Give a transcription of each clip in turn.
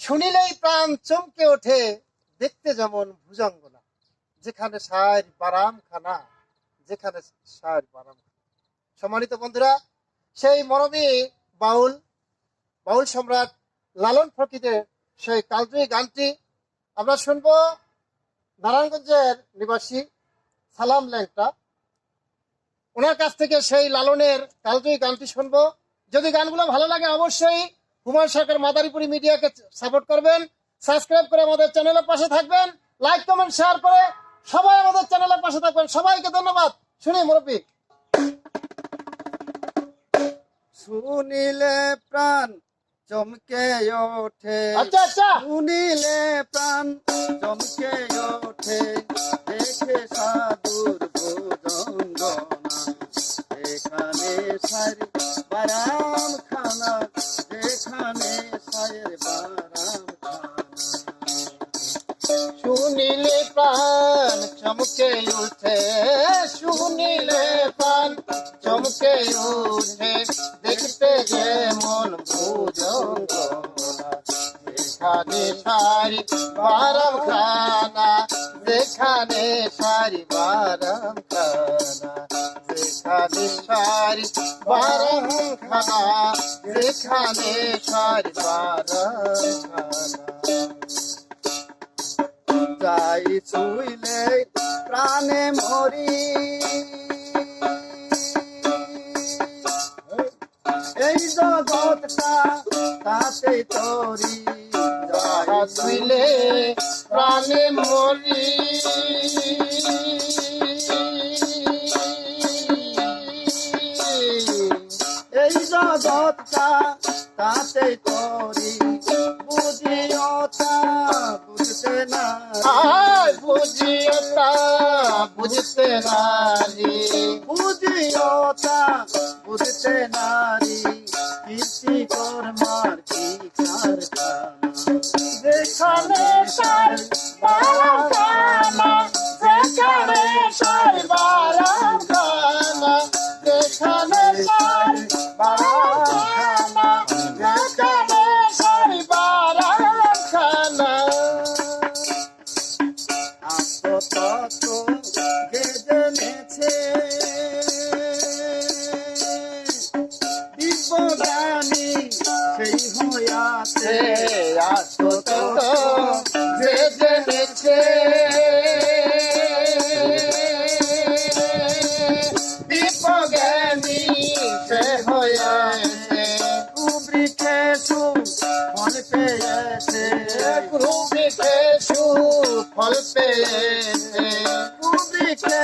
শুনিলেই প্রাণ চমকে ওঠে, দেখতে যেমন ভুজঙ্গনা, যেখানে সার বারাম খানা, যেখানে সার বারাম খানা। সম্মানিত বন্ধুরা, সেই মরমী বাউল বাউল সম্রাট লালন ফকিরের সেই কালজয়ী গানটি আমরা শুনবো নারায়ণগঞ্জের নিবাসী সালাম ল্যাংটা, ওনার কাছ থেকে সেই লালনের কালজয়ী গানটি শুনবো। যদি গানগুলো ভালো লাগে অবশ্যই হুমায়ুন সরকার মাদারীপুরি মিডিয়াকে সাপোর্ট করবেন, সাবস্ক্রাইব করে আমাদের চ্যানেলের পাশে থাকবেন, লাইক কমেন্ট শেয়ার করে সবাই আমাদের চ্যানেলের পাশে থাকবেন। সবাইকে ধন্যবাদ। শুনি মুরব্বী। শুনিলে প্রাণ চমকে ওঠে, আচ্ছা আচ্ছা, শুনিলে প্রাণ চমকে ওঠে, দেখে সাধুর ভুজঙ্গনা, এখানে সারি বারাম খানা, যেখানে সায়ের বারাম খানা। শুনিলে প্রাণ চমকে উঠে, শুনিলে প্রাণ চমকে উঠে, দেখতে যেমন ভুজঙ্গনা, যেখানে সারি বারাম খানা, যেখানে সারি বারাম খানা, যেখানে সারি বারাম খানা, যেখানে সারি বারাম খানা। যাই ছুইলে প্রাণে মরি, এই জগৎটা তাতে তরি, যাহা ছুইলে প্রাণে মরি, এই জগৎটা তাতে তরি, বুঝিও তা বুঝতে না, বুঝিও তা বুঝতে নারী, বুঝিও তা বুঝতে নারী, কীর্তি কর্মার কি কারখানা, যেখানে সার বারাম খানা, যেখানে সার বারাম খানা, যেখানে সার বারাম খানা, যেখানে সার বারাম খানা। আত্মতত্ত্ব যে জেনেছে, দিব্যজ্ঞানী সেই হইয়াছে, আত্মতত্ত্ব যে জেনেছে, দিব্যজ্ঞানী সে হয়েছে, কুবৃক্ষে ফল পেয়েছে, কুবৃক্ষে ফল পেয়েছে, কুবৃক্ষে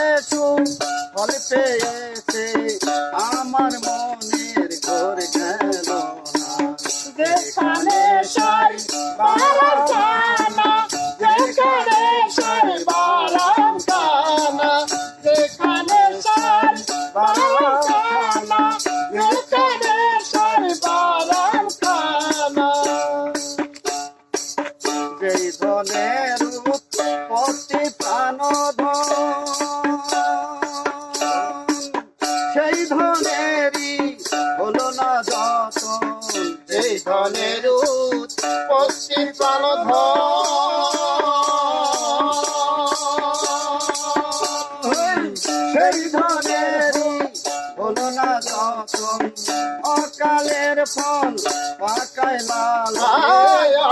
ফল পেয়েছে, আমার মনের ঘর গেল না, যেখানে সার বারাম খানা, যেখানে সার বারাম খানা, যেখানে সার বারাম খানা, যেখানে সার বারাম খানা। যেই ধনের উৎপত্তি প্রাণধন, সেই ধনেরই হলো না যতন, এই ধনের উৎপত্তি প্রাণধন, সেই ধনেরই হলো না যতন, অকালের ফল পাকায় লাল,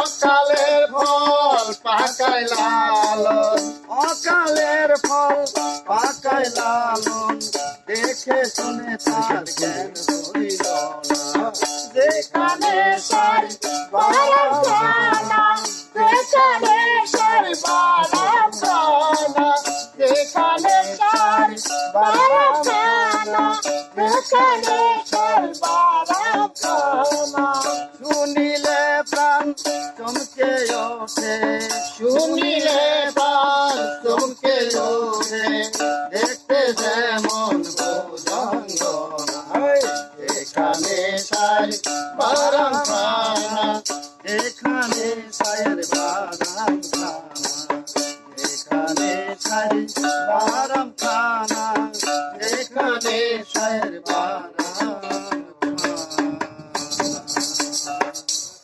অকালের ফল পাকায় লালন, অকালের ফল পাকায় লালন, দেখে শুনে তার জ্ঞান হইল না, যেখানে সার বারাম খানা, যেখানে সার বারাম খানা, যেখানে সার বারাম খানা, যেখানে সার বারাম খানা। শুনিলে প্রাণ চমকে ওঠে, শুনিলে প্রাণ চমকে ওঠে, দেখতে যেমন ভুজঙ্গনা, এখানে সার বারাম খানা, এখানে সায়ের বাগান।